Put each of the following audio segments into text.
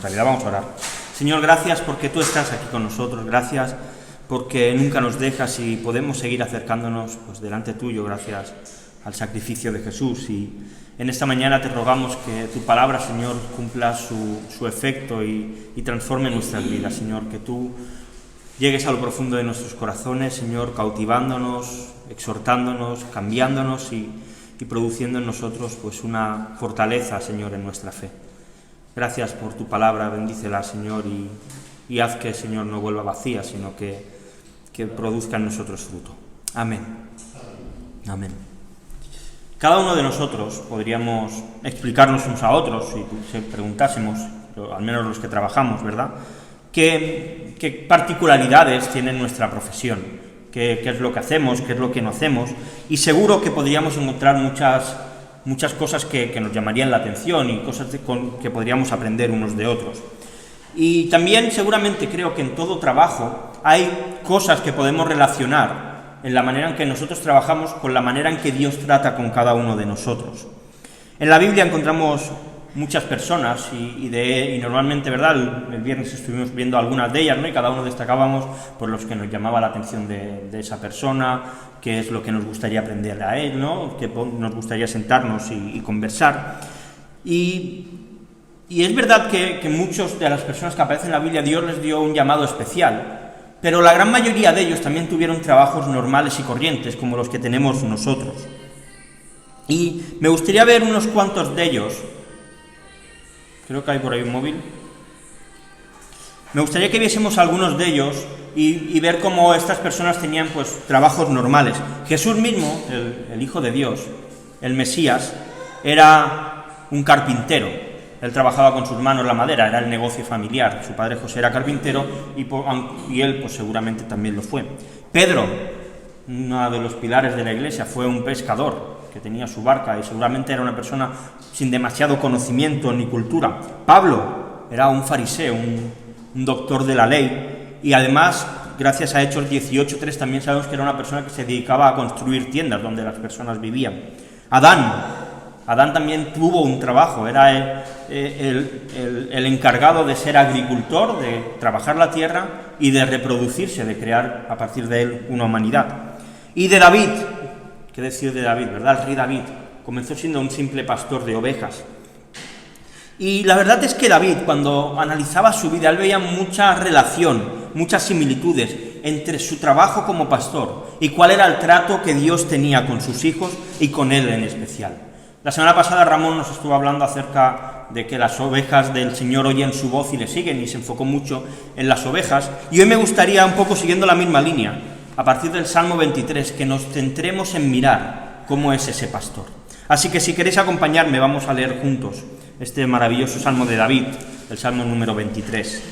nuestra vida. Vamos a orar. Señor, gracias porque tú estás aquí con nosotros, gracias porque nunca nos dejas y podemos seguir acercándonos pues, delante tuyo, gracias al sacrificio de Jesús. Y en esta mañana te rogamos que tu palabra, Señor, cumpla su efecto y transforme nuestras vidas, Señor, que tú llegues a lo profundo de nuestros corazones, Señor, cautivándonos, exhortándonos, cambiándonos y produciendo en nosotros pues una fortaleza, Señor, en nuestra fe. Gracias por tu palabra, bendícela, Señor, y haz que, Señor, no vuelva vacía, sino que produzca en nosotros fruto. Amén. Amén. Cada uno de nosotros podríamos explicarnos unos a otros, si preguntásemos, al menos los que trabajamos, ¿verdad?, qué particularidades tiene nuestra profesión, qué es lo que hacemos, qué es lo que no hacemos, y seguro que podríamos encontrar muchas cosas que nos llamarían la atención y cosas que podríamos aprender unos de otros. Y también seguramente creo que en todo trabajo hay cosas que podemos relacionar en la manera en que nosotros trabajamos con la manera en que Dios trata con cada uno de nosotros. En la Biblia encontramos muchas personas y normalmente, ¿verdad?, el viernes estuvimos viendo algunas de ellas, ¿no?, y cada uno destacábamos por los que nos llamaba la atención de esa persona, qué es lo que nos gustaría aprender a él, ¿no?, que nos gustaría sentarnos y conversar. Y es verdad que muchas de las personas que aparecen en la Biblia Dios les dio un llamado especial, pero la gran mayoría de ellos también tuvieron trabajos normales y corrientes como los que tenemos nosotros. Y me gustaría ver unos cuantos de ellos. Creo que hay por ahí un móvil. Me gustaría que viésemos algunos de ellos y ver cómo estas personas tenían pues trabajos normales. Jesús mismo, el Hijo de Dios, el Mesías, era un carpintero. Él trabajaba con sus manos la madera, era el negocio familiar. Su padre José era carpintero y él pues seguramente también lo fue. Pedro, uno de los pilares de la iglesia, fue un pescador que tenía su barca y seguramente era una persona sin demasiado conocimiento ni cultura. Pablo era un fariseo, un doctor de la ley, y además, gracias a Hechos 18:3, también sabemos que era una persona que se dedicaba a construir tiendas donde las personas vivían. Adán también tuvo un trabajo, era el encargado de ser agricultor, de trabajar la tierra y de reproducirse, de crear a partir de él una humanidad. Y de David, ¿qué decir de David, verdad? El rey David comenzó siendo un simple pastor de ovejas. Y la verdad es que David, cuando analizaba su vida, él veía mucha relación, muchas similitudes entre su trabajo como pastor y cuál era el trato que Dios tenía con sus hijos y con él en especial. La semana pasada Ramón nos estuvo hablando acerca de que las ovejas del Señor oyen su voz y le siguen, y se enfocó mucho en las ovejas. Y hoy me gustaría, un poco siguiendo la misma línea, a partir del Salmo 23, que nos centremos en mirar cómo es ese pastor. Así que si queréis acompañarme, vamos a leer juntos este maravilloso Salmo de David, el Salmo número 23.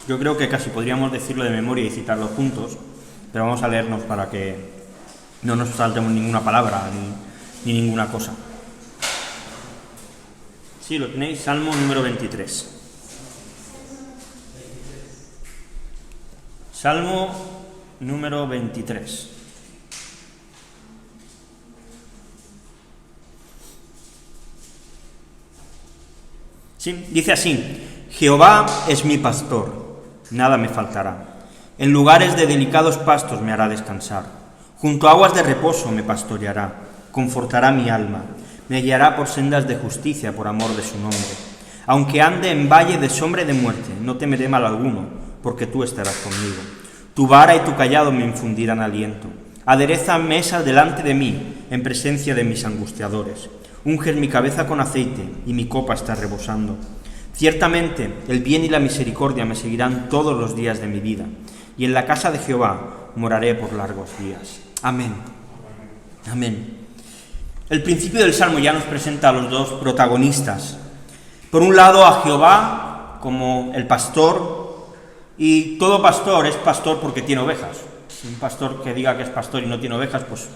Yo creo que casi podríamos decirlo de memoria y citarlo juntos, pero vamos a leernos para que no nos saltemos ninguna palabra ni ninguna cosa. Sí, lo tenéis, Salmo número 23. Salmo número 23. Sí, dice así: Jehová es mi pastor, nada me faltará. En lugares de delicados pastos me hará descansar. Junto a aguas de reposo me pastoreará, confortará mi alma. Me guiará por sendas de justicia por amor de su nombre. Aunque ande en valle de sombra y de muerte, no temeré mal alguno, porque tú estarás conmigo. Tu vara y tu cayado me infundirán aliento. Adereza mesa delante de mí, en presencia de mis angustiadores. Unges mi cabeza con aceite, y mi copa está rebosando. Ciertamente, el bien y la misericordia me seguirán todos los días de mi vida, y en la casa de Jehová moraré por largos días. Amén. Amén. El principio del Salmo ya nos presenta a los dos protagonistas. Por un lado, a Jehová como el pastor, y todo pastor es pastor porque tiene ovejas. Un pastor que diga que es pastor y no tiene ovejas, pues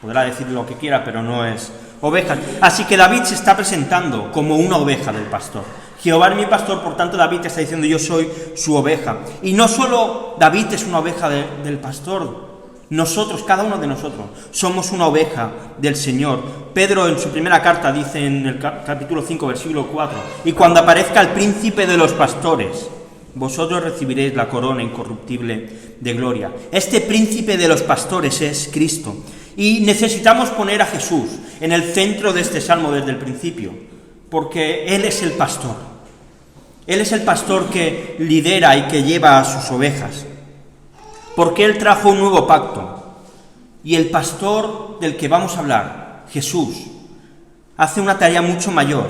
podrá decir lo que quiera, pero no es ovejas. Así que David se está presentando como una oveja del pastor. Jehová es mi pastor, por tanto David está diciendo: yo soy su oveja. Y no solo David es una oveja del pastor, Nosotros, cada uno de nosotros, somos una oveja del Señor. Pedro en su primera carta dice en el capítulo 5, versículo 4, y cuando aparezca el príncipe de los pastores, vosotros recibiréis la corona incorruptible de gloria. Este príncipe de los pastores es Cristo. Y necesitamos poner a Jesús en el centro de este salmo desde el principio, porque Él es el pastor. Él es el pastor que lidera y que lleva a sus ovejas. Porque Él trajo un nuevo pacto. Y el pastor del que vamos a hablar, Jesús, hace una tarea mucho mayor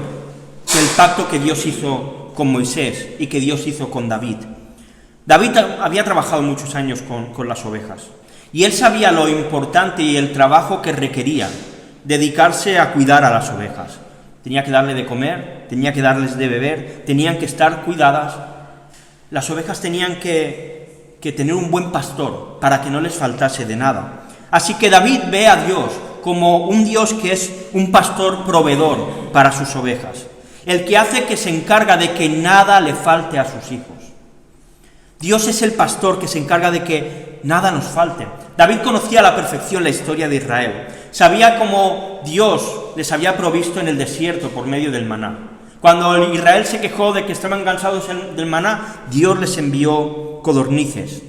que el pacto que Dios hizo con Moisés y que Dios hizo con David. David había trabajado muchos años con las ovejas. Y él sabía lo importante y el trabajo que requería dedicarse a cuidar a las ovejas. Tenía que darle de comer, tenía que darles de beber, tenían que estar cuidadas. Las ovejas tenían que tener un buen pastor para que no les faltase de nada. Así que David ve a Dios como un Dios que es un pastor proveedor para sus ovejas, el que hace que se encarga de que nada le falte a sus hijos. Dios es el pastor que se encarga de que nada nos falte. David conocía a la perfección la historia de Israel. Sabía cómo Dios les había provisto en el desierto por medio del maná. Cuando Israel se quejó de que estaban cansados del maná, Dios les envió codornices.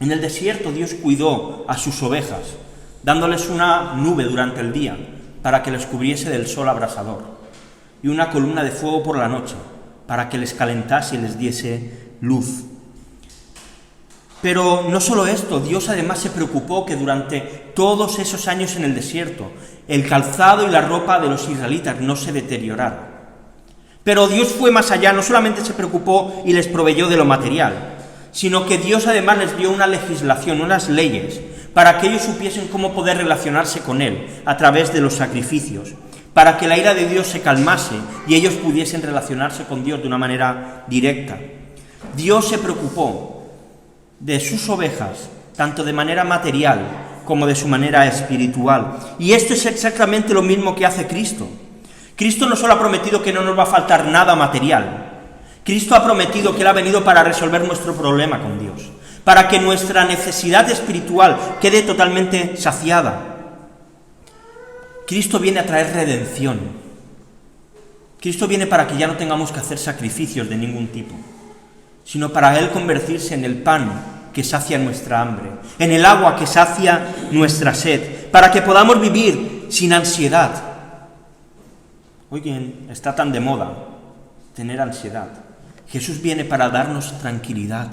En el desierto Dios cuidó a sus ovejas, dándoles una nube durante el día para que les cubriese del sol abrasador y una columna de fuego por la noche para que les calentase y les diese luz. Pero no solo esto, Dios además se preocupó que durante todos esos años en el desierto el calzado y la ropa de los israelitas no se deterioraran. Pero Dios fue más allá, no solamente se preocupó y les proveyó de lo material, sino que Dios además les dio una legislación, unas leyes, para que ellos supiesen cómo poder relacionarse con Él a través de los sacrificios, para que la ira de Dios se calmase y ellos pudiesen relacionarse con Dios de una manera directa. Dios se preocupó de sus ovejas, tanto de manera material como de su manera espiritual. Y esto es exactamente lo mismo que hace Cristo. Cristo no solo ha prometido que no nos va a faltar nada material, Cristo ha prometido que Él ha venido para resolver nuestro problema con Dios, para que nuestra necesidad espiritual quede totalmente saciada. Cristo viene a traer redención. Cristo viene para que ya no tengamos que hacer sacrificios de ningún tipo, sino para Él convertirse en el pan que sacia nuestra hambre, en el agua que sacia nuestra sed, para que podamos vivir sin ansiedad. Hoy está tan de moda tener ansiedad. Jesús viene para darnos tranquilidad.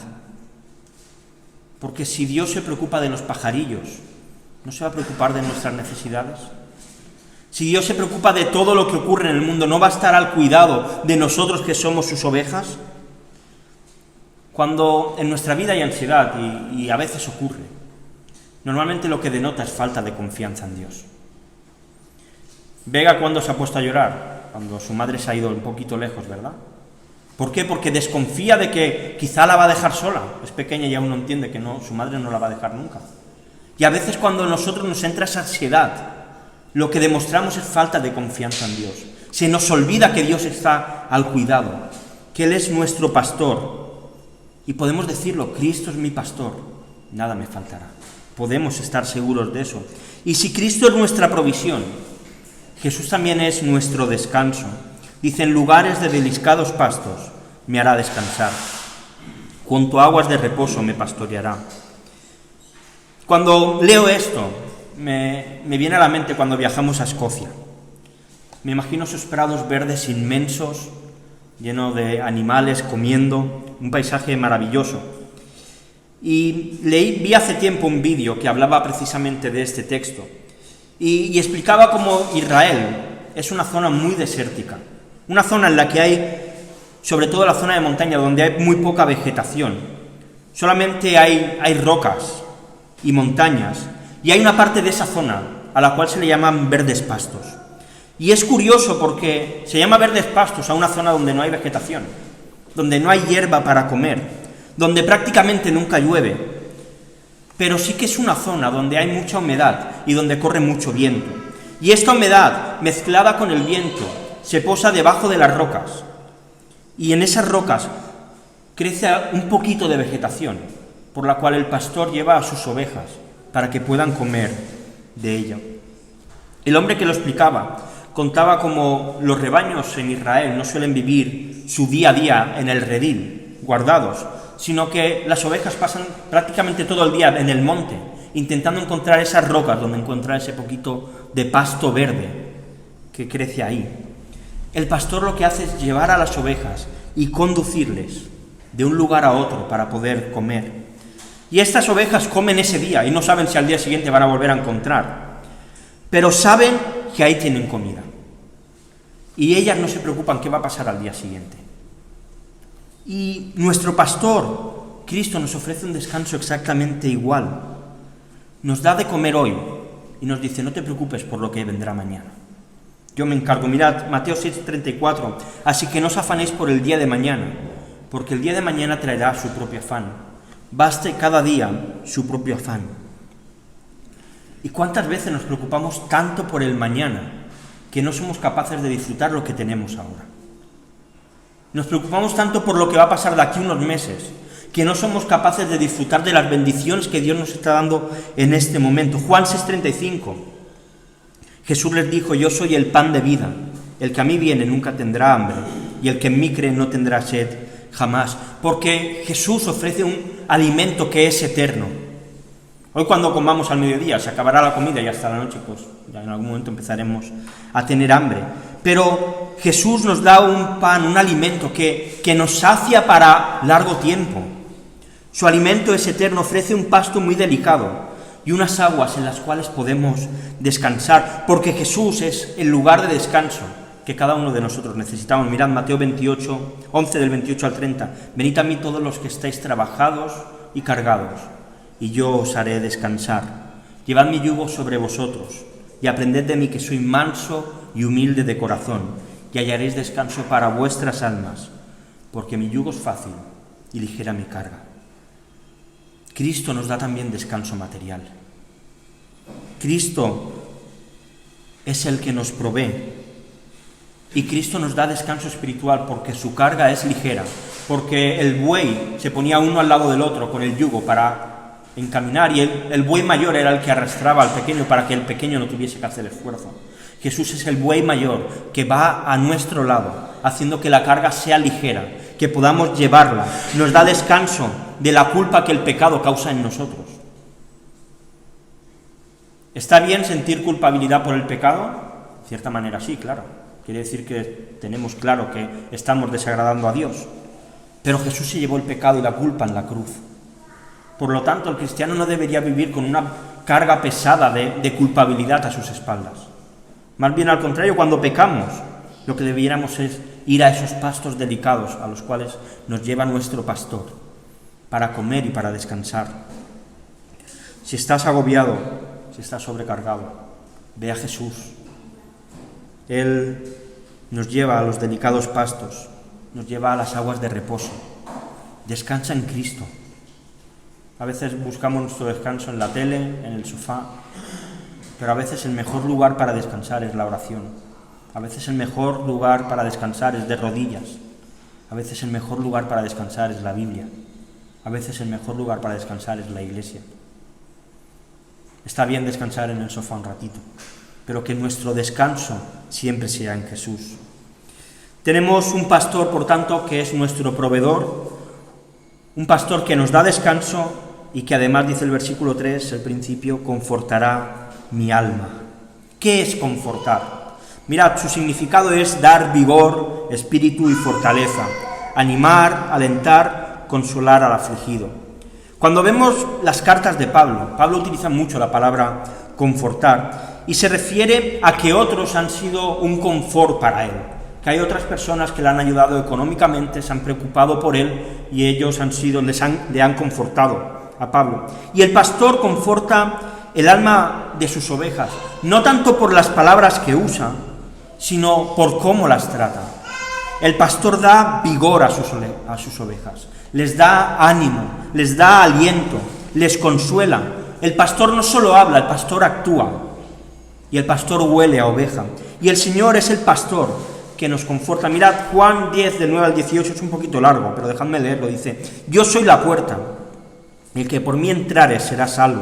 Porque si Dios se preocupa de los pajarillos, ¿no se va a preocupar de nuestras necesidades? Si Dios se preocupa de todo lo que ocurre en el mundo, ¿no va a estar al cuidado de nosotros que somos sus ovejas? Cuando en nuestra vida hay ansiedad, y a veces ocurre, normalmente lo que denota es falta de confianza en Dios. Vega, ¿cuándo se ha puesto a llorar? Cuando su madre se ha ido un poquito lejos, ¿verdad? ¿Por qué? Porque desconfía de que quizá la va a dejar sola. Es pequeña y aún no entiende que no, su madre no la va a dejar nunca. Y a veces cuando a nosotros nos entra esa ansiedad, lo que demostramos es falta de confianza en Dios. Se nos olvida que Dios está al cuidado, que Él es nuestro pastor. Y podemos decirlo, Cristo es mi pastor, nada me faltará. Podemos estar seguros de eso. Y si Cristo es nuestra provisión, Jesús también es nuestro descanso. Dice, en lugares de deliscados pastos me hará descansar. Junto a aguas de reposo me pastoreará. Cuando leo esto, me viene a la mente cuando viajamos a Escocia. Me imagino esos prados verdes inmensos, llenos de animales comiendo, un paisaje maravilloso. Y vi hace tiempo un vídeo que hablaba precisamente de este texto y explicaba cómo Israel es una zona muy desértica, una zona en la que hay, sobre todo la zona de montaña, donde hay muy poca vegetación. Solamente hay rocas y montañas, y hay una parte de esa zona a la cual se le llaman verdes pastos. Y es curioso porque se llama verdes pastos a una zona donde no hay vegetación, donde no hay hierba para comer, donde prácticamente nunca llueve, pero sí que es una zona donde hay mucha humedad y donde corre mucho viento. Y esta humedad, mezclada con el viento, se posa debajo de las rocas, y en esas rocas crece un poquito de vegetación, por la cual el pastor lleva a sus ovejas para que puedan comer de ella. El hombre que lo explicaba contaba cómo los rebaños en Israel no suelen vivir su día a día en el redil, guardados, sino que las ovejas pasan prácticamente todo el día en el monte, intentando encontrar esas rocas donde encontrar ese poquito de pasto verde que crece ahí. El pastor lo que hace es llevar a las ovejas y conducirles de un lugar a otro para poder comer. Y estas ovejas comen ese día y no saben si al día siguiente van a volver a encontrar, pero saben que ahí tienen comida. Y ellas no se preocupan qué va a pasar al día siguiente. Y nuestro pastor, Cristo, nos ofrece un descanso exactamente igual. Nos da de comer hoy y nos dice, no te preocupes por lo que vendrá mañana. Yo me encargo. Mirad, Mateo 6:34, así que no os afanéis por el día de mañana, porque el día de mañana traerá su propio afán. Baste cada día su propio afán. ¿Y cuántas veces nos preocupamos tanto por el mañana que no somos capaces de disfrutar lo que tenemos ahora? Nos preocupamos tanto por lo que va a pasar de aquí a unos meses que no somos capaces de disfrutar de las bendiciones que Dios nos está dando en este momento. Juan 6:35, Jesús les dijo, yo soy el pan de vida, el que a mí viene nunca tendrá hambre, y el que en mí cree no tendrá sed jamás, porque Jesús ofrece un alimento que es eterno. Hoy cuando comamos al mediodía se acabará la comida y hasta la noche, pues ya en algún momento empezaremos a tener hambre. Pero Jesús nos da un pan, un alimento que nos sacia para largo tiempo. Su alimento es eterno, ofrece un pasto muy delicado y unas aguas en las cuales podemos descansar, porque Jesús es el lugar de descanso que cada uno de nosotros necesitamos. Mirad Mateo 28, 11 del 28 al 30. Venid a mí todos los que estáis trabajados y cargados, y yo os haré descansar. Llevad mi yugo sobre vosotros, y aprended de mí que soy manso y humilde de corazón, y hallaréis descanso para vuestras almas, porque mi yugo es fácil y ligera mi carga. Cristo nos da también descanso material. Cristo es el que nos provee. Y Cristo nos da descanso espiritual porque su carga es ligera, porque el buey se ponía uno al lado del otro con el yugo para encaminar, y el buey mayor era el que arrastraba al pequeño para que el pequeño no tuviese que hacer esfuerzo. Jesús es el buey mayor que va a nuestro lado, haciendo que la carga sea ligera, que podamos llevarla. Nos da descanso de la culpa que el pecado causa en nosotros. ¿Está bien sentir culpabilidad por el pecado? De cierta manera sí, claro. Quiere decir que tenemos claro que estamos desagradando a Dios. Pero Jesús se llevó el pecado y la culpa en la cruz. Por lo tanto, el cristiano no debería vivir con una carga pesada de culpabilidad a sus espaldas. Más bien al contrario, cuando pecamos, lo que debiéramos es ir a esos pastos delicados a los cuales nos lleva nuestro pastor para comer y para descansar. Si estás agobiado, si estás sobrecargado, ve a Jesús. Él nos lleva a los delicados pastos, nos lleva a las aguas de reposo. Descansa en Cristo. A veces buscamos nuestro descanso en la tele, en el sofá, pero a veces el mejor lugar para descansar es la oración. A veces el mejor lugar para descansar es de rodillas. A veces el mejor lugar para descansar es la Biblia. A veces el mejor lugar para descansar es la iglesia. Está bien descansar en el sofá un ratito, pero que nuestro descanso siempre sea en Jesús. Tenemos un pastor, por tanto, que es nuestro proveedor, un pastor que nos da descanso y que además, dice el versículo 3, el principio, confortará mi alma. ¿Qué es confortar? Mirad, su significado es dar vigor, espíritu y fortaleza, animar, alentar, consolar al afligido. Cuando vemos las cartas de Pablo utiliza mucho la palabra confortar y se refiere a que otros han sido un confort para él, que hay otras personas que le han ayudado económicamente, se han preocupado por él y ellos le han confortado a Pablo. Y el pastor conforta el alma de sus ovejas, no tanto por las palabras que usa, sino por cómo las trata. El pastor da vigor a sus ovejas, les da ánimo, les da aliento, les consuela. El pastor no solo habla, el pastor actúa. Y el pastor huele a oveja. Y el Señor es el pastor que nos conforta. Mirad, Juan 10, del 9 al 18, es un poquito largo, pero dejadme leerlo. Dice, yo soy la puerta. El que por mí entrare será salvo,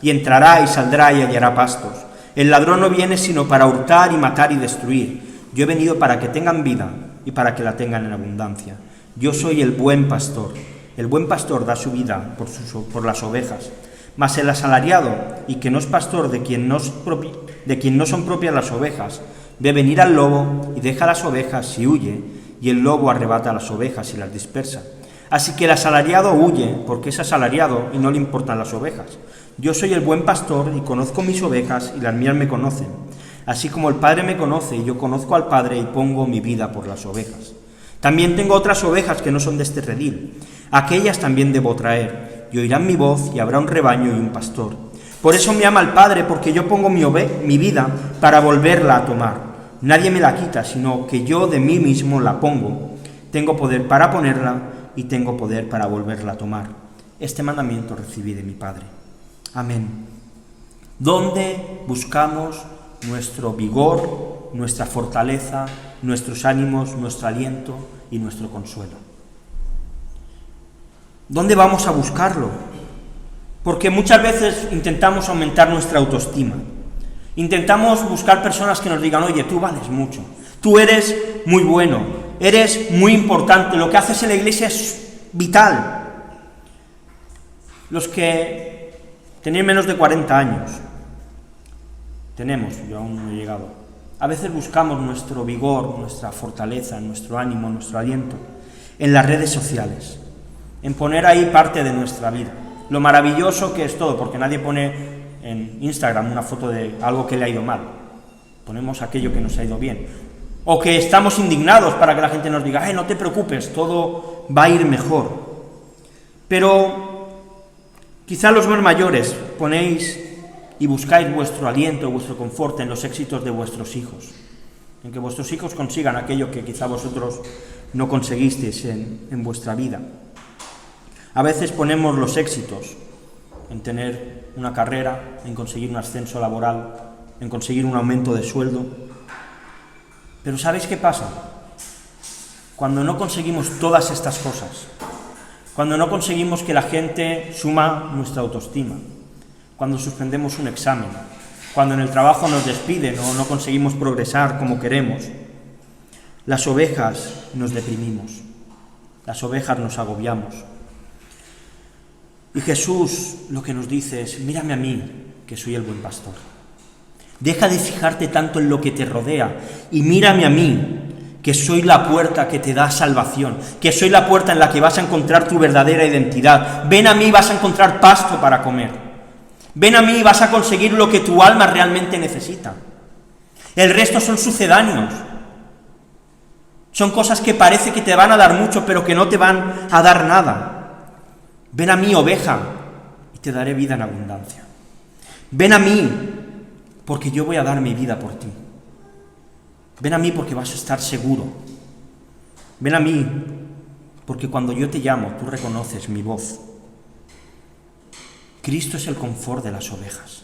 y entrará y saldrá y hallará pastos. El ladrón no viene sino para hurtar y matar y destruir. Yo he venido para que tengan vida y para que la tengan en abundancia. Yo soy el buen pastor. El buen pastor da su vida por las ovejas. Mas el asalariado, y que no es pastor de quien no son propias las ovejas, ve venir al lobo y deja las ovejas y huye, y el lobo arrebata las ovejas y las dispersa. Así que el asalariado huye, porque es asalariado y no le importan las ovejas. Yo soy el buen pastor y conozco mis ovejas y las mías me conocen. Así como el Padre me conoce y yo conozco al Padre y pongo mi vida por las ovejas. También tengo otras ovejas que no son de este redil. Aquellas también debo traer, y oirán mi voz y habrá un rebaño y un pastor. Por eso me ama el Padre, porque yo pongo mi vida para volverla a tomar. Nadie me la quita, sino que yo de mí mismo la pongo. Tengo poder para ponerla y tengo poder para volverla a tomar. Este mandamiento recibí de mi Padre. Amén. ¿Dónde buscamos nuestro vigor, nuestra fortaleza, nuestros ánimos, nuestro aliento y nuestro consuelo? ¿Dónde vamos a buscarlo? Porque muchas veces intentamos aumentar nuestra autoestima. Intentamos buscar personas que nos digan: oye, tú vales mucho, tú eres muy bueno, eres muy importante, lo que haces en la iglesia es vital. Los que tenéis menos de 40 años, yo aún no he llegado, a veces buscamos nuestro vigor, nuestra fortaleza, nuestro ánimo, nuestro aliento en las redes sociales, en poner ahí parte de nuestra vida, lo maravilloso que es todo, porque nadie pone en Instagram una foto de algo que le ha ido mal, ponemos aquello que nos ha ido bien, o que estamos indignados para que la gente nos diga: no te preocupes, todo va a ir mejor. Pero quizá los más mayores ponéis y buscáis vuestro aliento, vuestro confort en los éxitos de vuestros hijos, en que vuestros hijos consigan aquello que quizá vosotros no conseguisteis en vuestra vida. A veces ponemos los éxitos en tener una carrera, en conseguir un ascenso laboral, en conseguir un aumento de sueldo. Pero ¿sabéis qué pasa? Cuando no conseguimos todas estas cosas, cuando no conseguimos que la gente suma nuestra autoestima, cuando suspendemos un examen, cuando en el trabajo nos despiden o no conseguimos progresar como queremos, las ovejas nos deprimimos, las ovejas nos agobiamos. Y Jesús lo que nos dice es: mírame a mí, que soy el buen pastor. Deja de fijarte tanto en lo que te rodea y mírame a mí, que soy la puerta que te da salvación, que soy la puerta en la que vas a encontrar tu verdadera identidad. Ven a mí y vas a encontrar pasto para comer. Ven a mí y vas a conseguir lo que tu alma realmente necesita. El resto son sucedáneos. Son cosas que parece que te van a dar mucho, pero que no te van a dar nada. Ven a mí, oveja, y te daré vida en abundancia. Ven a mí, porque yo voy a dar mi vida por ti. Ven a mí porque vas a estar seguro. Ven a mí porque cuando yo te llamo, tú reconoces mi voz. Cristo es el confort de las ovejas.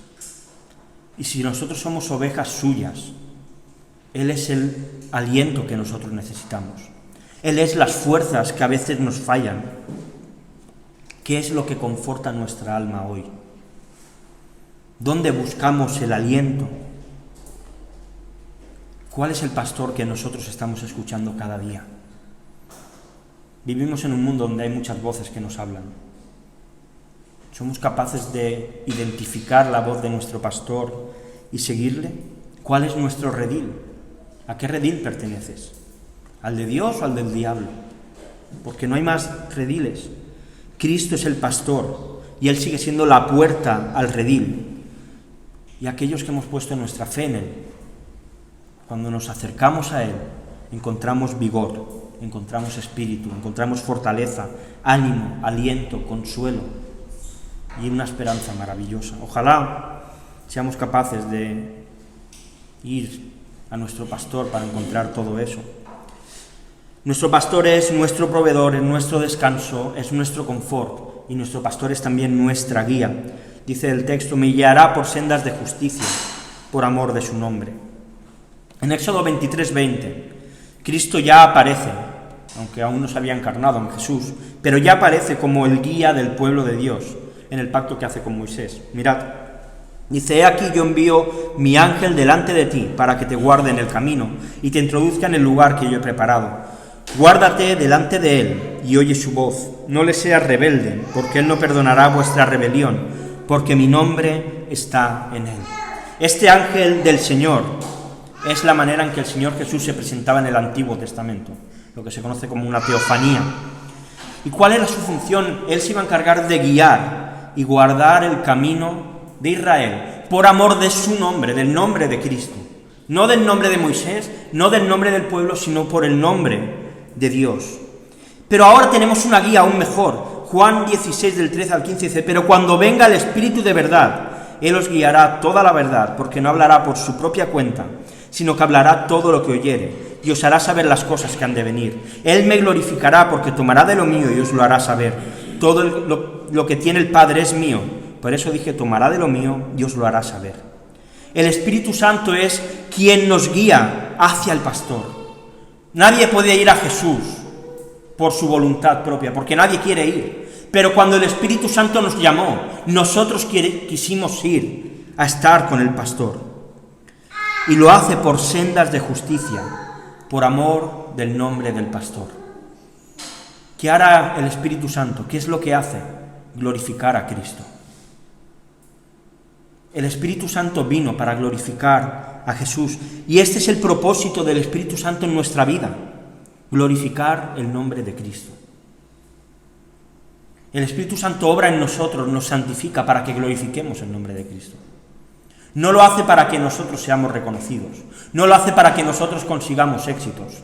Y si nosotros somos ovejas suyas, Él es el aliento que nosotros necesitamos. Él es las fuerzas que a veces nos fallan. ¿Qué es lo que conforta nuestra alma hoy? ¿Dónde buscamos el aliento? ¿Cuál es el pastor que nosotros estamos escuchando cada día? Vivimos en un mundo donde hay muchas voces que nos hablan. ¿Somos capaces de identificar la voz de nuestro pastor y seguirle? ¿Cuál es nuestro redil? ¿A qué redil perteneces? ¿Al de Dios o al del diablo? Porque no hay más rediles. Cristo es el pastor y Él sigue siendo la puerta al redil. Y aquellos que hemos puesto nuestra fe en Él, cuando nos acercamos a Él, encontramos vigor, encontramos espíritu, encontramos fortaleza, ánimo, aliento, consuelo y una esperanza maravillosa. Ojalá seamos capaces de ir a nuestro pastor para encontrar todo eso. Nuestro pastor es nuestro proveedor, es nuestro descanso, es nuestro confort, y nuestro pastor es también nuestra guía. Dice el texto: me guiará por sendas de justicia, por amor de su nombre. En Éxodo 23:20, Cristo ya aparece, aunque aún no se había encarnado en Jesús, pero ya aparece como el guía del pueblo de Dios, en el pacto que hace con Moisés. Mirad, Dice: he aquí yo envío mi ángel delante de ti para que te guarde en el camino y te introduzca en el lugar que yo he preparado. Guárdate delante de él y oye su voz. No le seas rebelde, porque él no perdonará vuestra rebelión, porque mi nombre está en él. Este ángel del Señor es la manera en que el Señor Jesús se presentaba en el Antiguo Testamento, lo que se conoce como una teofanía. ¿Y cuál era su función? Él se iba a encargar de guiar y guardar el camino de Israel, por amor de su nombre, del nombre de Cristo. No del nombre de Moisés, no del nombre del pueblo, sino por el nombre de Dios. Pero ahora tenemos una guía aún mejor. Juan 16, del 13 al 15 dice: pero cuando venga el Espíritu de verdad, Él os guiará toda la verdad, porque no hablará por su propia cuenta, sino que hablará todo lo que oyere, y os hará saber las cosas que han de venir. Él me glorificará, porque tomará de lo mío y os lo hará saber. Todo lo que tiene el Padre es mío. Por eso dije: tomará de lo mío y os lo hará saber. El Espíritu Santo es quien nos guía hacia el pastor. Nadie puede ir a Jesús por su voluntad propia, porque nadie quiere ir. Pero cuando el Espíritu Santo nos llamó, nosotros quisimos ir a estar con el pastor. Y lo hace por sendas de justicia, por amor del nombre del pastor. ¿Qué hará el Espíritu Santo? ¿Qué es lo que hace? Glorificar a Cristo. El Espíritu Santo vino para glorificar a Jesús, y este es el propósito del Espíritu Santo en nuestra vida: glorificar el nombre de Cristo. El Espíritu Santo obra en nosotros, nos santifica para que glorifiquemos el nombre de Cristo. No lo hace para que nosotros seamos reconocidos, no lo hace para que nosotros consigamos éxitos.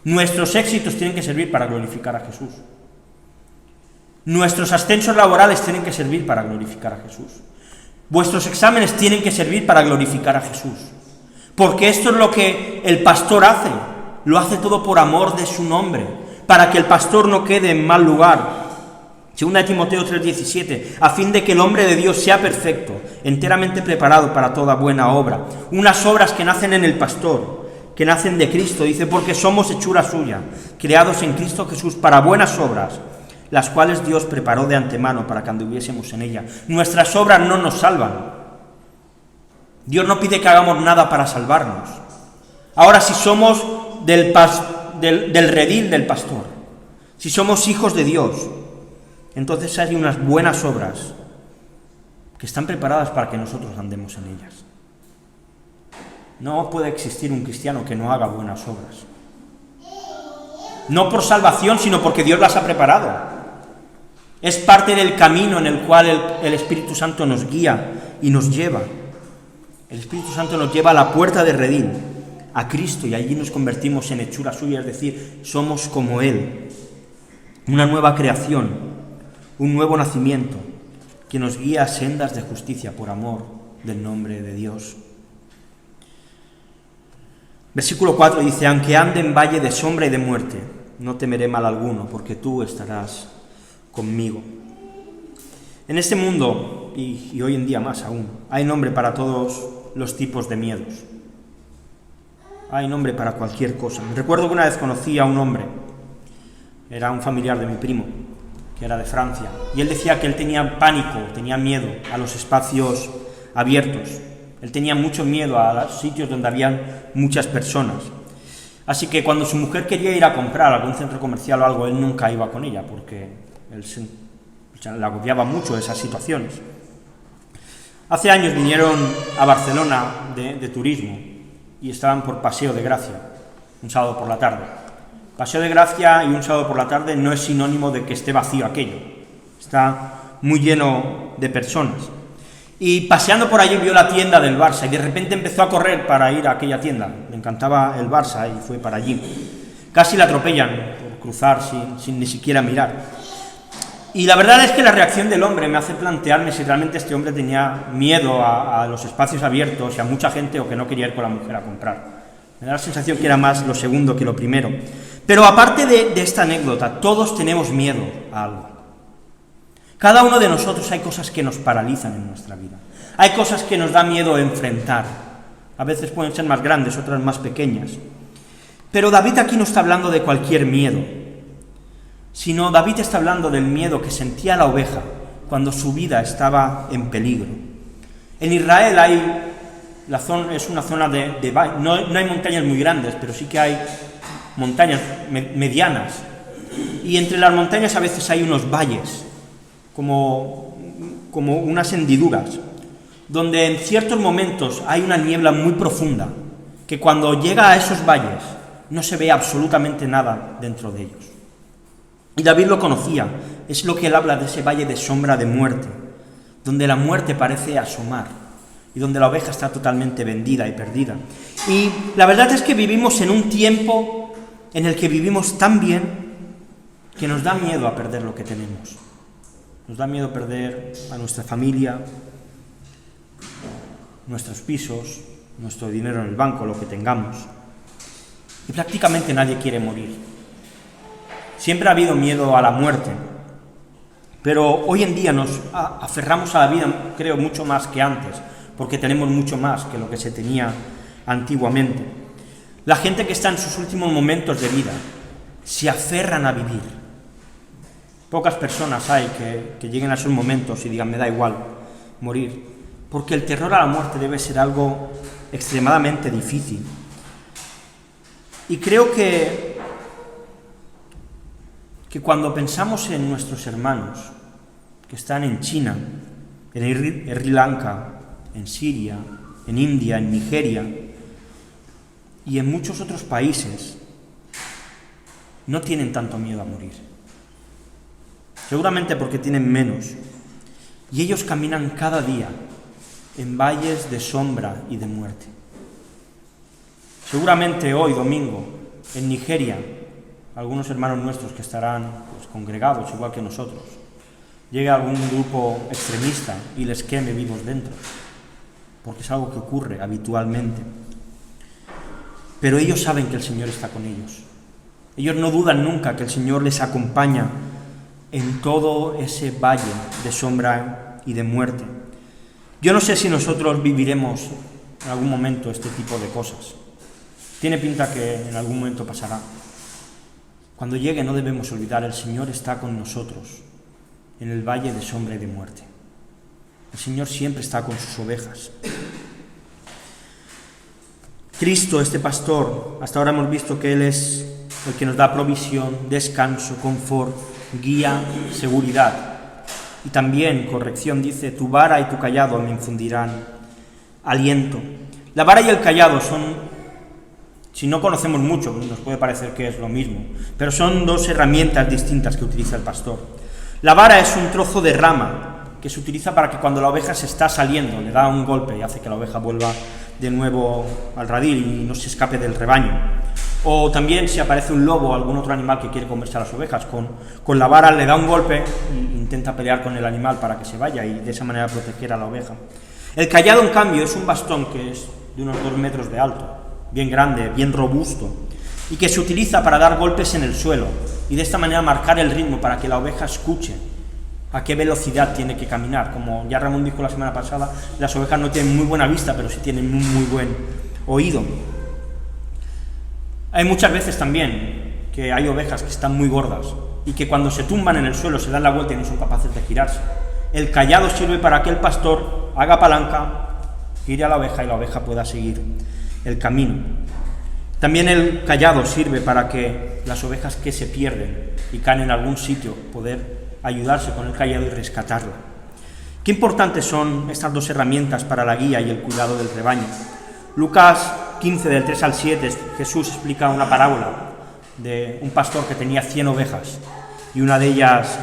Nuestros éxitos tienen que servir para glorificar a Jesús. Nuestros ascensos laborales tienen que servir para glorificar a Jesús. Vuestros exámenes tienen que servir para glorificar a Jesús. Porque esto es lo que el pastor hace. Lo hace todo por amor de su nombre, para que el pastor no quede en mal lugar. 2 Timoteo 3:17, a fin de que el hombre de Dios sea perfecto, enteramente preparado para toda buena obra. Unas obras que nacen en el pastor, que nacen de Cristo, dice: porque somos hechura suya, creados en Cristo Jesús para buenas obras, las cuales Dios preparó de antemano para que anduviésemos en ella. Nuestras obras no nos salvan. Dios no pide que hagamos nada para salvarnos. Ahora, si somos del redil del pastor, si somos hijos de Dios, entonces hay unas buenas obras que están preparadas para que nosotros andemos en ellas. No puede existir un cristiano que no haga buenas obras. No por salvación, sino porque Dios las ha preparado. Es parte del camino en el cual el Espíritu Santo nos guía y nos lleva. El Espíritu Santo nos lleva a la puerta de redil, a Cristo, y allí nos convertimos en hechura suya, es decir, somos como Él. Una nueva creación, un nuevo nacimiento, que nos guía a sendas de justicia por amor del nombre de Dios. Versículo 4 dice: aunque ande en valle de sombra y de muerte, no temeré mal alguno, porque tú estarás conmigo. En este mundo, y hoy en día más aún, hay nombre para todos los tipos de miedos. Hay nombre para cualquier cosa. Recuerdo que una vez conocí a un hombre, era un familiar de mi primo, que era de Francia, y él decía que él tenía pánico, tenía miedo a los espacios abiertos. Él tenía mucho miedo a los sitios donde habían muchas personas. Así que cuando su mujer quería ir a comprar a algún centro comercial o algo, él nunca iba con ella, porque le agobiaba mucho esas situaciones. Hace años vinieron a Barcelona de turismo y estaban por Paseo de Gracia, un sábado por la tarde. Paseo de Gracia y un sábado por la tarde no es sinónimo de que esté vacío aquello. Está muy lleno de personas. Y paseando por allí vio la tienda del Barça y de repente empezó a correr para ir a aquella tienda. Le encantaba el Barça y fue para allí. Casi la atropellan por cruzar sin ni siquiera mirar. Y la verdad es que la reacción del hombre me hace plantearme si realmente este hombre tenía miedo a los espacios abiertos y a mucha gente, o que no quería ir con la mujer a comprar. Me da la sensación que era más lo segundo que lo primero. Pero aparte de esta anécdota, todos tenemos miedo a algo. Cada uno de nosotros hay cosas que nos paralizan en nuestra vida. Hay cosas que nos da miedo enfrentar. A veces pueden ser más grandes, otras más pequeñas. Pero David aquí no está hablando de cualquier miedo, sino David está hablando del miedo que sentía la oveja cuando su vida estaba en peligro. En Israel es una zona de valle, no hay montañas muy grandes, pero sí que hay montañas medianas, y entre las montañas a veces hay unos valles, como unas hendiduras, donde en ciertos momentos hay una niebla muy profunda, que cuando llega a esos valles no se ve absolutamente nada dentro de ellos. Y David lo conocía, es lo que él habla de ese valle de sombra de muerte, donde la muerte parece asomar y donde la oveja está totalmente vendida y perdida. Y la verdad es que vivimos en un tiempo en el que vivimos tan bien que nos da miedo a perder lo que tenemos. Nos da miedo perder a nuestra familia, nuestros pisos, nuestro dinero en el banco, lo que tengamos. Y prácticamente nadie quiere morir. Siempre ha habido miedo a la muerte, pero hoy en día nos aferramos a la vida, creo, mucho más que antes, porque tenemos mucho más que lo que se tenía antiguamente. La gente que está en sus últimos momentos de vida se aferran a vivir. Pocas personas hay que lleguen a esos momentos y digan, me da igual morir, porque el terror a la muerte debe ser algo extremadamente difícil. Y creo que cuando pensamos en nuestros hermanos que están en China, en Sri Lanka, en Siria, en India, en Nigeria y en muchos otros países, no tienen tanto miedo a morir. Seguramente porque tienen menos. Y ellos caminan cada día en valles de sombra y de muerte. Seguramente hoy, domingo, en Nigeria, algunos hermanos nuestros que estarán congregados igual que nosotros, llegue algún grupo extremista y les queme vivos dentro, porque es algo que ocurre habitualmente. Pero ellos saben que el Señor está con ellos. Ellos no dudan nunca que el Señor les acompaña en todo ese valle de sombra y de muerte. Yo no sé si nosotros viviremos en algún momento este tipo de cosas. Tiene pinta que en algún momento pasará. Cuando llegue no debemos olvidar, el Señor está con nosotros en el valle de sombra y de muerte. El Señor siempre está con sus ovejas. Cristo, este pastor, hasta ahora hemos visto que Él es el que nos da provisión, descanso, confort, guía, seguridad. Y también, corrección, dice, tu vara y tu callado me infundirán aliento. La vara y el callado son, si no conocemos mucho, nos puede parecer que es lo mismo, pero son dos herramientas distintas que utiliza el pastor. La vara es un trozo de rama que se utiliza para que cuando la oveja se está saliendo, le da un golpe y hace que la oveja vuelva de nuevo al radil y no se escape del rebaño. O también si aparece un lobo o algún otro animal que quiere comerse a las ovejas, con la vara le da un golpe e intenta pelear con el animal para que se vaya y de esa manera proteger a la oveja. El callado, en cambio, es un bastón que es de unos 2 metros de alto, bien grande, bien robusto, y que se utiliza para dar golpes en el suelo y de esta manera marcar el ritmo para que la oveja escuche a qué velocidad tiene que caminar. Como ya Ramón dijo la semana pasada, las ovejas no tienen muy buena vista, pero sí tienen un muy buen oído. Hay muchas veces también que hay ovejas que están muy gordas y que cuando se tumban en el suelo se dan la vuelta y no son capaces de girarse. El callado sirve para que el pastor haga palanca, gire a la oveja y la oveja pueda seguir el camino. También el callado sirve para que las ovejas que se pierden y caen en algún sitio, poder ayudarse con el callado y rescatarla. Qué importantes son estas dos herramientas para la guía y el cuidado del rebaño. Lucas 15, del 3 al 7, Jesús explica una parábola de un pastor que tenía 100 ovejas y una de ellas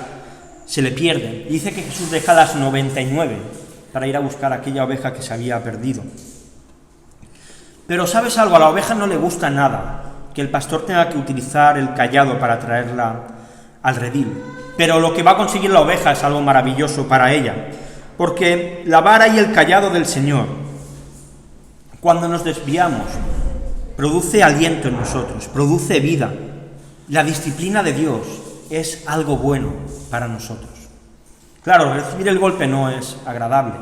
se le pierde. Y dice que Jesús deja las 99 para ir a buscar aquella oveja que se había perdido. Pero ¿sabes algo? A la oveja no le gusta nada que el pastor tenga que utilizar el callado para traerla al redil. Pero lo que va a conseguir la oveja es algo maravilloso para ella, porque la vara y el callado del Señor, cuando nos desviamos, produce aliento en nosotros, produce vida. La disciplina de Dios es algo bueno para nosotros. Claro, recibir el golpe no es agradable,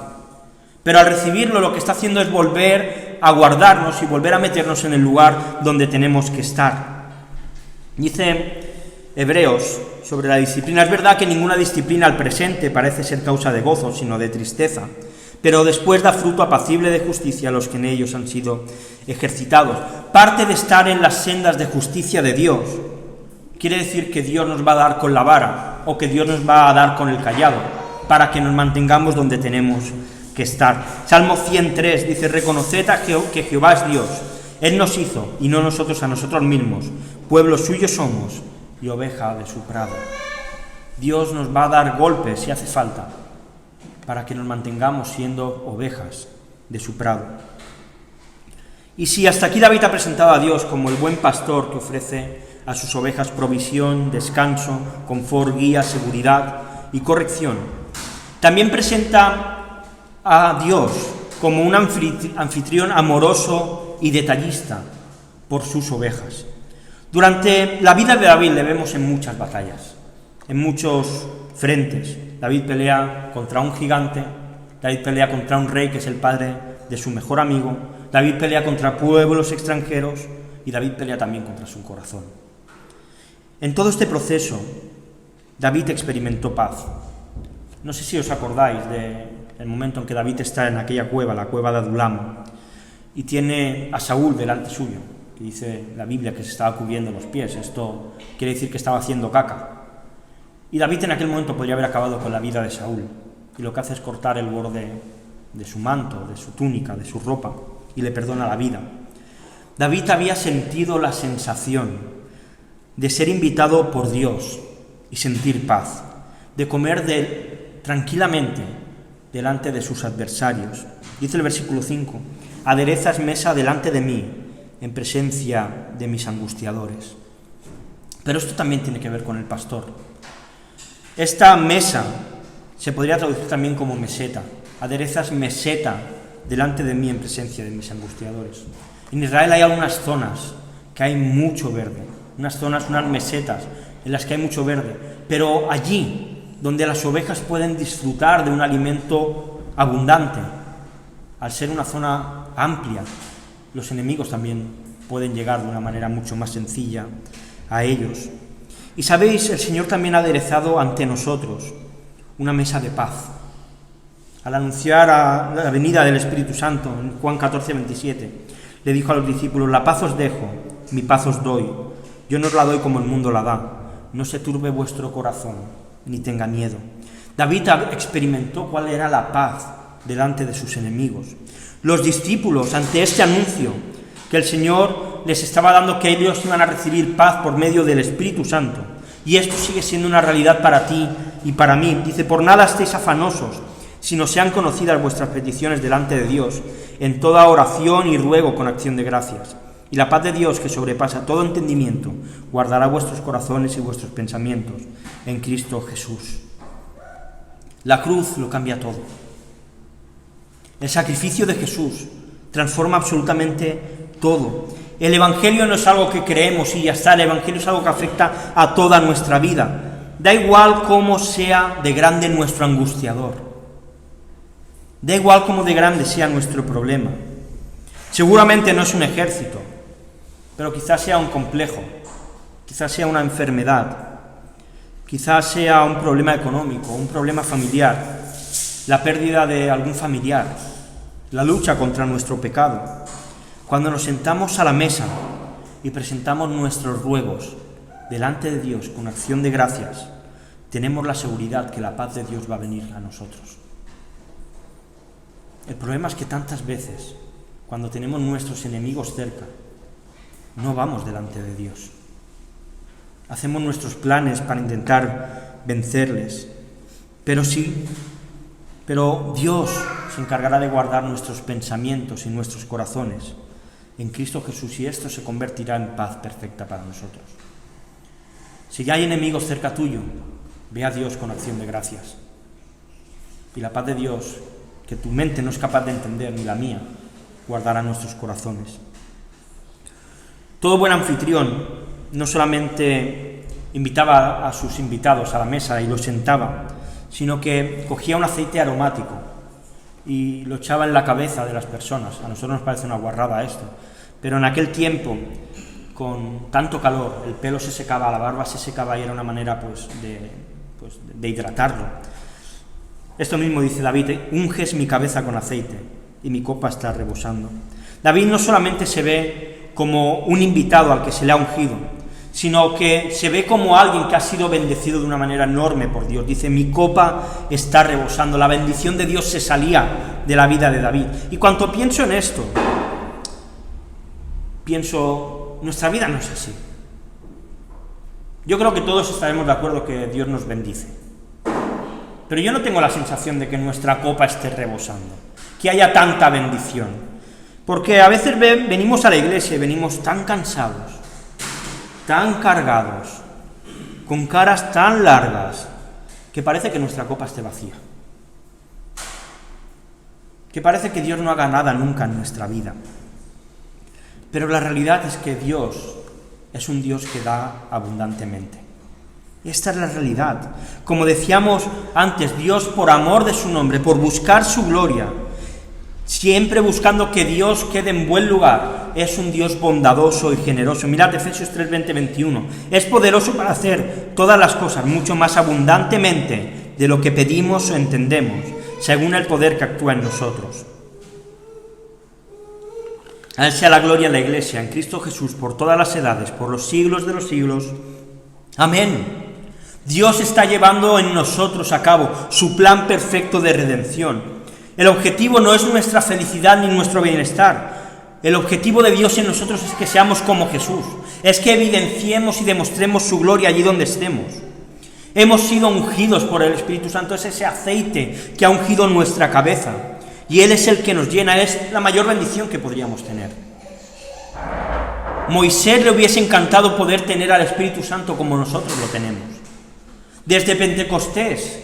pero al recibirlo lo que está haciendo es volver a guardarnos y volver a meternos en el lugar donde tenemos que estar. Dice Hebreos sobre la disciplina: es verdad que ninguna disciplina al presente parece ser causa de gozo, sino de tristeza, pero después da fruto apacible de justicia a los que en ellos han sido ejercitados. Parte de estar en las sendas de justicia de Dios quiere decir que Dios nos va a dar con la vara, o que Dios nos va a dar con el cayado, para que nos mantengamos donde tenemos que estar. Salmo 103 dice: reconoced que Jehová es Dios, Él nos hizo, y no nosotros a nosotros mismos, pueblo suyo somos, y oveja de su prado. Dios nos va a dar golpes si hace falta, para que nos mantengamos siendo ovejas de su prado. Y si hasta aquí David ha presentado a Dios como el buen pastor que ofrece a sus ovejas provisión, descanso, confort, guía, seguridad y corrección, también presenta a Dios como un anfitrión amoroso y detallista por sus ovejas. Durante la vida de David le vemos en muchas batallas, en muchos frentes. David pelea contra un gigante, David pelea contra un rey que es el padre de su mejor amigo, David pelea contra pueblos extranjeros y David pelea también contra su corazón. En todo este proceso, David experimentó paz. No sé si os acordáis del momento en que David está en aquella cueva, la cueva de Adulam, y tiene a Saúl delante suyo, que dice la Biblia que se estaba cubriendo los pies. Esto quiere decir que estaba haciendo caca. Y David en aquel momento podría haber acabado con la vida de Saúl, y lo que hace es cortar el borde de su manto, de su túnica, de su ropa, y le perdona la vida. David había sentido la sensación de ser invitado por Dios y sentir paz, de comer tranquilamente delante de sus adversarios. Dice el versículo 5: aderezas mesa delante de mí, en presencia de mis angustiadores. Pero esto también tiene que ver con el pastor. Esta mesa se podría traducir también como meseta. Aderezas meseta delante de mí en presencia de mis angustiadores. En Israel hay algunas zonas que hay mucho verde, unas zonas, unas mesetas en las que hay mucho verde, pero allí donde las ovejas pueden disfrutar de un alimento abundante, al ser una zona amplia, los enemigos también pueden llegar de una manera mucho más sencilla a ellos. Y sabéis, el Señor también ha aderezado ante nosotros una mesa de paz. Al anunciar a la venida del Espíritu Santo, en Juan 14, 27, le dijo a los discípulos: la paz os dejo, mi paz os doy. Yo no os la doy como el mundo la da. No se turbe vuestro corazón, ni tenga miedo. David experimentó cuál era la paz delante de sus enemigos. Los discípulos, ante este anuncio que el Señor les estaba dando, que ellos iban a recibir paz por medio del Espíritu Santo, y esto sigue siendo una realidad para ti y para mí. Dice: por nada estéis afanosos, sino sean conocidas vuestras peticiones delante de Dios, en toda oración y ruego con acción de gracias. Y la paz de Dios, que sobrepasa todo entendimiento, guardará vuestros corazones y vuestros pensamientos en Cristo Jesús. La cruz lo cambia todo. El sacrificio de Jesús transforma absolutamente todo. El Evangelio no es algo que creemos y ya está, el Evangelio es algo que afecta a toda nuestra vida. Da igual cómo sea de grande nuestro angustiador. Da igual cómo de grande sea nuestro problema. Seguramente no es un ejército, pero quizás sea un complejo, quizás sea una enfermedad, quizás sea un problema económico, un problema familiar, la pérdida de algún familiar, la lucha contra nuestro pecado. Cuando nos sentamos a la mesa y presentamos nuestros ruegos delante de Dios con acción de gracias, tenemos la seguridad que la paz de Dios va a venir a nosotros. El problema es que tantas veces, cuando tenemos nuestros enemigos cerca, no vamos delante de Dios. Hacemos nuestros planes para intentar vencerles, pero Dios se encargará de guardar nuestros pensamientos y nuestros corazones en Cristo Jesús, y esto se convertirá en paz perfecta para nosotros. Si ya hay enemigos cerca tuyo, ve a Dios con acción de gracias. Y la paz de Dios, que tu mente no es capaz de entender, ni la mía, guardará nuestros corazones. Todo buen anfitrión no solamente invitaba a sus invitados a la mesa y los sentaba, sino que cogía un aceite aromático y lo echaba en la cabeza de las personas. A nosotros nos parece una guarrada esto, pero en aquel tiempo, con tanto calor, el pelo se secaba, la barba se secaba y era una manera de hidratarlo. Esto mismo dice David: unges mi cabeza con aceite y mi copa está rebosando. David no solamente se ve como un invitado al que se le ha ungido, sino que se ve como alguien que ha sido bendecido de una manera enorme por Dios. Dice: mi copa está rebosando. La bendición de Dios se salía de la vida de David. Y cuando pienso en esto, pienso, nuestra vida no es así. Yo creo que todos estaremos de acuerdo que Dios nos bendice. Pero yo no tengo la sensación de que nuestra copa esté rebosando, que haya tanta bendición. Porque a veces venimos a la iglesia y venimos tan cansados, tan cargados, con caras tan largas, que parece que nuestra copa esté vacía. Que parece que Dios no haga nada nunca en nuestra vida. Pero la realidad es que Dios es un Dios que da abundantemente. Esta es la realidad. Como decíamos antes, Dios, por amor de su nombre, por buscar su gloria, siempre buscando que Dios quede en buen lugar, es un Dios bondadoso y generoso. Mirad Efesios 3, 20, 21. Es poderoso para hacer todas las cosas mucho más abundantemente de lo que pedimos o entendemos, según el poder que actúa en nosotros. A Él sea la gloria en la Iglesia, en Cristo Jesús, por todas las edades, por los siglos de los siglos. Amén. Dios está llevando en nosotros a cabo su plan perfecto de redención. El objetivo no es nuestra felicidad ni nuestro bienestar. El objetivo de Dios en nosotros es que seamos como Jesús, es que evidenciemos y demostremos su gloria allí donde estemos. Hemos sido ungidos por el Espíritu Santo, es ese aceite que ha ungido nuestra cabeza, y Él es el que nos llena, es la mayor bendición que podríamos tener. Moisés le hubiese encantado poder tener al Espíritu Santo como nosotros lo tenemos. Desde Pentecostés,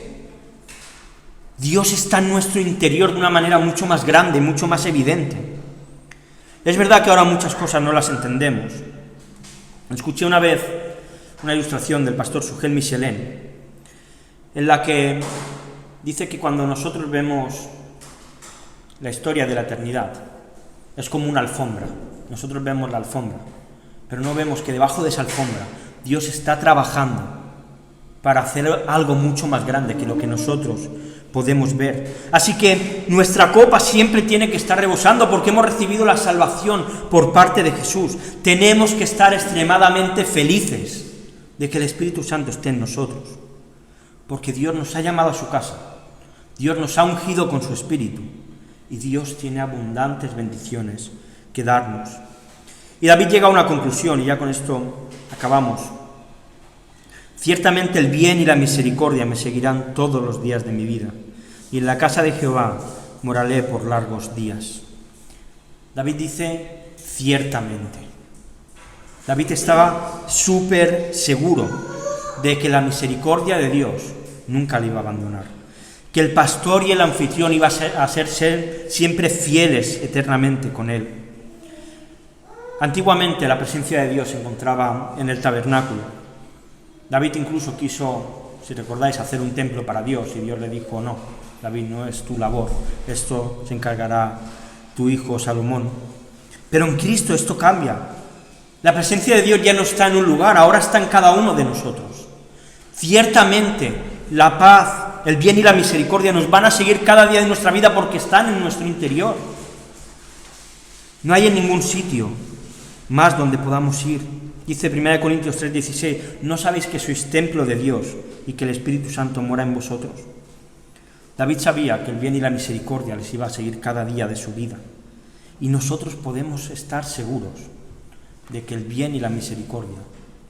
Dios está en nuestro interior de una manera mucho más grande, mucho más evidente. Es verdad que ahora muchas cosas no las entendemos. Escuché una vez una ilustración del pastor Sugel Michelin, en la que dice que cuando nosotros vemos la historia de la eternidad, es como una alfombra. Nosotros vemos la alfombra, pero no vemos que debajo de esa alfombra Dios está trabajando para hacer algo mucho más grande que lo que nosotros podemos ver. Así que nuestra copa siempre tiene que estar rebosando porque hemos recibido la salvación por parte de Jesús. Tenemos que estar extremadamente felices de que el Espíritu Santo esté en nosotros, porque Dios nos ha llamado a su casa, Dios nos ha ungido con su Espíritu y Dios tiene abundantes bendiciones que darnos. Y David llega a una conclusión, y ya con esto acabamos. Ciertamente el bien y la misericordia me seguirán todos los días de mi vida, y en la casa de Jehová moraré por largos días. David dice ciertamente. David estaba súper seguro de que la misericordia de Dios nunca le iba a abandonar, que el pastor y el anfitrión iban a ser siempre fieles eternamente con él. Antiguamente la presencia de Dios se encontraba en el tabernáculo. David incluso quiso, si recordáis, hacer un templo para Dios, y Dios le dijo: no, David, no es tu labor, esto se encargará tu hijo Salomón. Pero en Cristo esto cambia. La presencia de Dios ya no está en un lugar, ahora está en cada uno de nosotros. Ciertamente la paz, el bien y la misericordia nos van a seguir cada día de nuestra vida porque están en nuestro interior. No hay en ningún sitio más donde podamos ir. Dice 1 Corintios 3:16, ¿no sabéis que sois templo de Dios y que el Espíritu Santo mora en vosotros? David sabía que el bien y la misericordia les iba a seguir cada día de su vida. Y nosotros podemos estar seguros de que el bien y la misericordia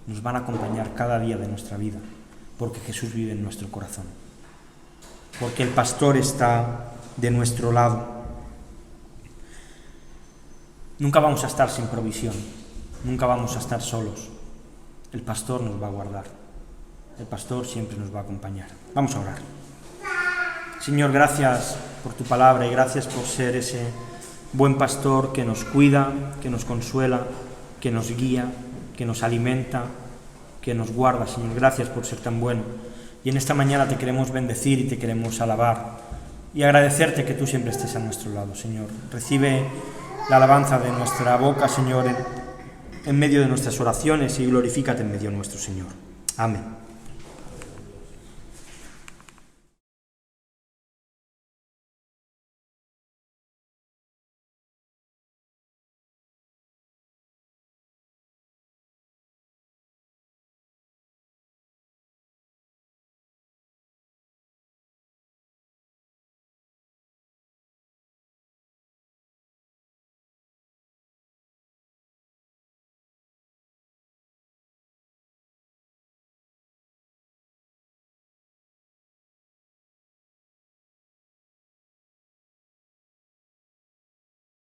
nos van a acompañar cada día de nuestra vida, porque Jesús vive en nuestro corazón, porque el pastor está de nuestro lado. Nunca vamos a estar sin provisión. Nunca vamos a estar solos. El pastor nos va a guardar. El pastor siempre nos va a acompañar. Vamos a orar. Señor, gracias por tu palabra y gracias por ser ese buen pastor que nos cuida, que nos consuela, que nos guía, que nos alimenta, que nos guarda. Señor, gracias por ser tan bueno. Y en esta mañana te queremos bendecir y te queremos alabar y agradecerte que tú siempre estés a nuestro lado, Señor. Recibe la alabanza de nuestra boca, Señor, en medio de nuestras oraciones, y glorifícate en medio nuestro, Señor. Amén.